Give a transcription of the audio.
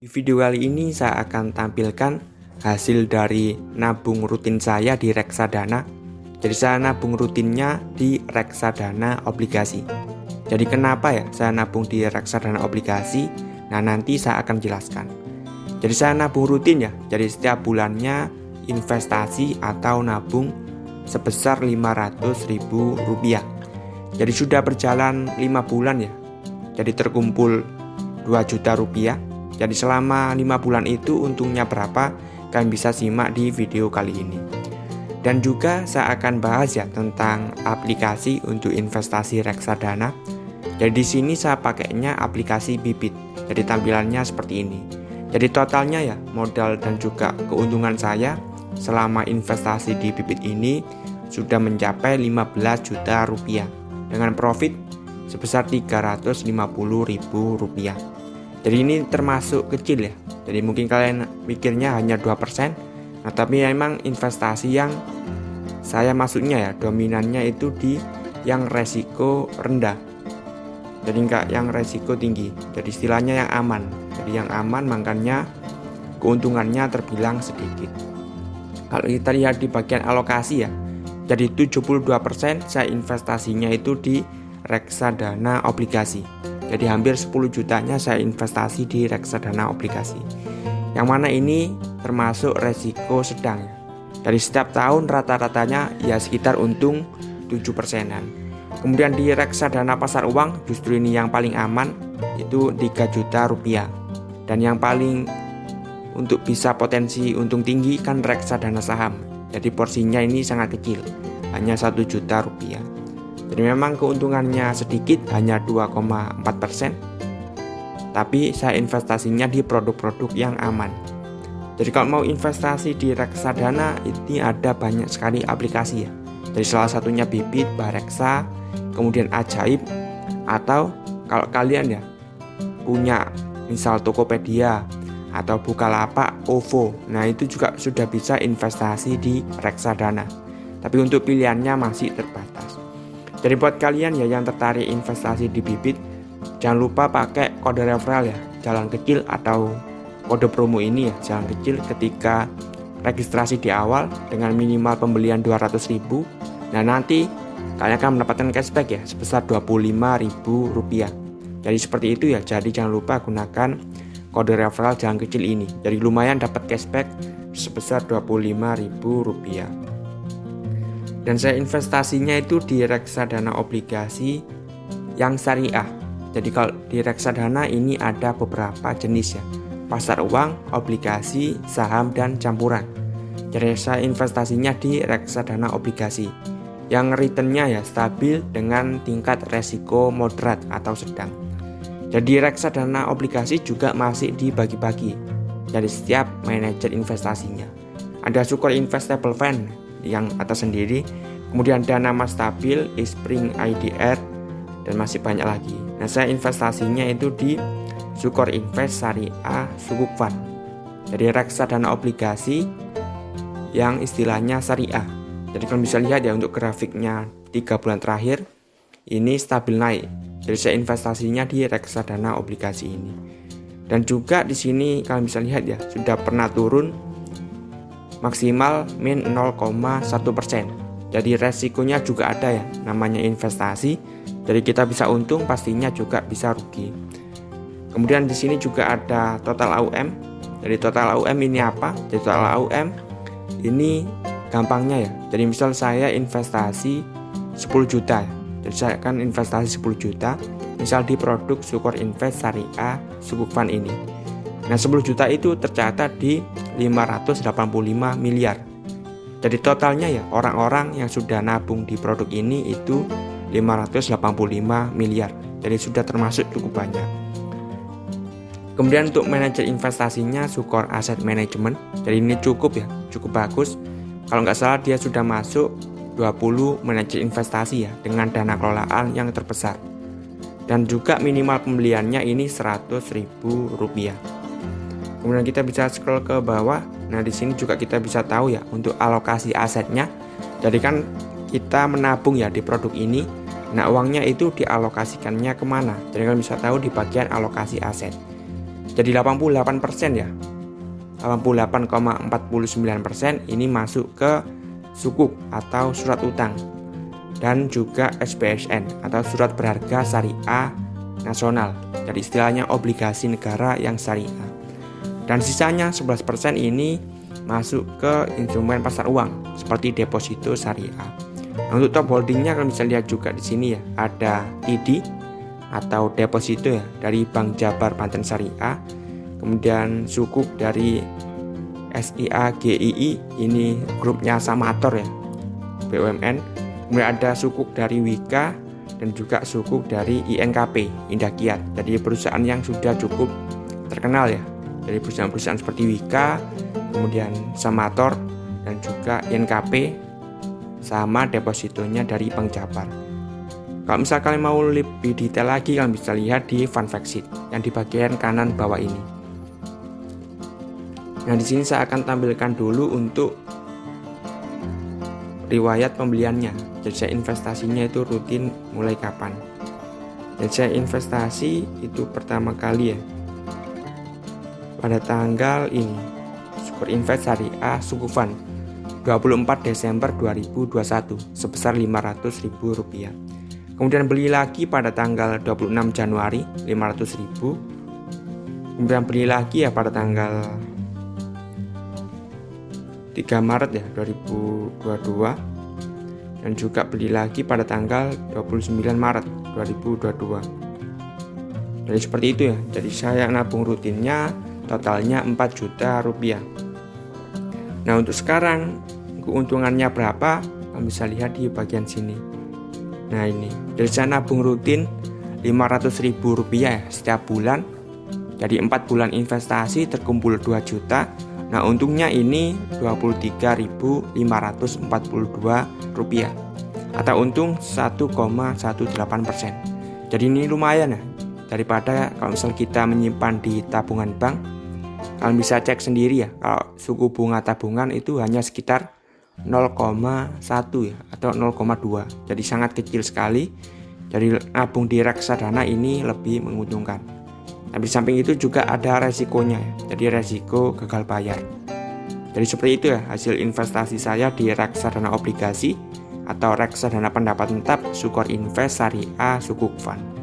Di video kali ini saya akan tampilkan hasil dari nabung rutin saya di reksadana. Jadi saya nabung rutinnya di reksadana obligasi. Jadi kenapa ya saya nabung di reksadana obligasi? Nah, nanti saya akan jelaskan. Jadi saya nabung rutin ya. Jadi setiap bulannya investasi atau nabung sebesar Rp500.000. Jadi sudah berjalan 5 bulan ya. Jadi terkumpul Rp2 juta. Jadi selama 5 bulan itu untungnya berapa? Kalian bisa simak di video kali ini. Dan juga saya akan bahas ya tentang aplikasi untuk investasi reksadana. Jadi di sini saya pakainya aplikasi Bibit. Jadi tampilannya seperti ini. Jadi totalnya ya modal dan juga keuntungan saya selama investasi di Bibit ini sudah mencapai Rp15 juta dengan profit sebesar Rp350.000. Jadi ini termasuk kecil ya. Jadi mungkin kalian mikirnya hanya 2%. Nah, tapi memang investasi yang saya masuknya ya dominannya itu di yang resiko rendah. Jadi enggak yang resiko tinggi. Jadi istilahnya yang aman. Jadi yang aman makanya keuntungannya terbilang sedikit. Kalau kita lihat di bagian alokasi ya. Jadi 72% saya investasinya itu di reksadana obligasi. Jadi hampir 10 jutanya saya investasi di reksadana obligasi. Yang mana ini termasuk resiko sedang. Dari setiap tahun rata-ratanya ya sekitar untung 7%-an. Kemudian di reksadana pasar uang justru ini yang paling aman, itu Rp3 juta. Dan yang paling untuk bisa potensi untung tinggi kan reksadana saham. Jadi porsinya ini sangat kecil, hanya Rp1 juta. Jadi memang keuntungannya sedikit, hanya 2,4%. Tapi saya investasinya di produk-produk yang aman. Jadi kalau mau investasi di reksadana ini ada banyak sekali aplikasi ya. Jadi salah satunya Bibit, Bareksa, kemudian Ajaib, atau kalau kalian ya punya misal Tokopedia atau Bukalapak, OVO. Nah, itu juga sudah bisa investasi di reksadana. Tapi untuk pilihannya masih terbatas. Jadi buat kalian ya yang tertarik investasi di Bibit, jangan lupa pakai kode referral ya, jalan kecil atau kode promo ini ya, jalan kecil ketika registrasi di awal dengan minimal pembelian Rp200.000. Nah, nanti kalian akan mendapatkan cashback ya sebesar Rp25.000. Jadi seperti itu ya. Jadi jangan lupa gunakan kode referral jalan kecil ini. Jadi lumayan dapat cashback sebesar Rp25.000. Dan saya investasinya itu di reksadana obligasi yang syariah. Jadi kalau di reksadana ini ada beberapa jenis ya. Pasar uang, obligasi, saham, dan campuran. Jadi saya investasinya di reksadana obligasi. Yang returnnya ya stabil dengan tingkat resiko moderat atau sedang. Jadi reksadana obligasi juga masih dibagi-bagi dari setiap manajer investasinya. Ada Sukor Investable Fund yang atas sendiri, kemudian Dana Mas Stabil, Spring IDR, dan masih banyak lagi. Nah, saya investasinya itu di Sukor Invest Syariah Sukuk Fund. Jadi reksadana obligasi yang istilahnya syariah. Jadi kalian bisa lihat ya untuk grafiknya 3 bulan terakhir ini stabil naik. Jadi saya investasinya di reksadana obligasi ini. Dan juga di sini kalian bisa lihat ya sudah pernah turun maksimal min 0,1%. Jadi resikonya juga ada ya, namanya investasi. Jadi kita bisa untung, pastinya juga bisa rugi. Kemudian di sini juga ada total AUM. Jadi total AUM ini apa? Jadi total AUM ini gampangnya ya. Jadi misal saya investasi 10 juta ya. Jadi saya akan investasi 10 juta misal di produk Sukor Invest Syariah Sukuk Fund ini. Nah, 10 juta itu tercatat di 585 miliar. Jadi totalnya ya orang-orang yang sudah nabung di produk ini itu 585 miliar. Jadi sudah termasuk cukup banyak. Kemudian untuk manajer investasinya Sukor Asset Management. Jadi ini cukup ya, cukup bagus. Kalau nggak salah dia sudah masuk 20 manajer investasi ya dengan dana kelolaan yang terbesar. Dan juga minimal pembeliannya ini Rp100.000. Kemudian kita bisa scroll ke bawah. Nah, di sini juga kita bisa tahu ya untuk alokasi asetnya. Jadi kan kita menabung ya di produk ini. Nah, uangnya itu dialokasikannya kemana? Jadi kalian bisa tahu di bagian alokasi aset. Jadi 88% ya. 88,49% ini masuk ke sukuk atau surat utang dan juga SBSN atau surat berharga syariah nasional. Jadi istilahnya obligasi negara yang syariah. Dan sisanya 11% ini masuk ke instrumen pasar uang seperti deposito syariah. Nah, untuk top holdingnya kalian bisa lihat juga di sini ya, ada TD atau deposito ya dari Bank Jabar Banten Syariah, kemudian sukuk dari SIA GII, ini grupnya Samator ya, BUMN, kemudian ada sukuk dari Wika dan juga sukuk dari INKP, Indah Kiat. Jadi perusahaan yang sudah cukup terkenal ya, dari perusahaan-perusahaan seperti Wika, kemudian Samator dan juga INKP, sama depositonya dari Bank Jabar. Kalau misal kalian mau lebih detail lagi, kalian bisa lihat di fun fact sheet yang di bagian kanan bawah ini. Nah, di sini saya akan tampilkan dulu untuk riwayat pembeliannya. Jadi saya investasinya itu rutin mulai kapan. Dan saya investasi itu pertama kali ya pada tanggal ini, Sukuk Invest Syariah Sukuk Fund 24 Desember 2021 sebesar Rp500.000. Kemudian beli lagi pada tanggal 26 Januari 500.000. Kemudian beli lagi ya pada tanggal 3 Maret ya 2022. Dan juga beli lagi pada tanggal 29 Maret 2022. Jadi seperti itu ya. Jadi saya nabung rutinnya totalnya 4 juta rupiah. Nah, untuk sekarang keuntungannya berapa? Kalian bisa lihat di bagian sini. Nah, ini dari saya nabung rutin Rp500.000 ya setiap bulan. Jadi 4 bulan investasi terkumpul 2 juta. Nah, untungnya ini Rp23.542 atau untung 1,18%. Jadi ini lumayan ya, daripada kalau misal kita menyimpan di tabungan bank. Kalian bisa cek sendiri ya, kalau suku bunga tabungan itu hanya sekitar 0,1 ya atau 0,2. Jadi sangat kecil sekali. Jadi nabung di reksadana ini lebih menguntungkan. Tapi di samping itu juga ada resikonya ya. Jadi resiko gagal bayar. Jadi seperti itu ya hasil investasi saya di reksadana obligasi atau reksadana pendapat tetap Sukuk Invest Syariah Sukuk Fund.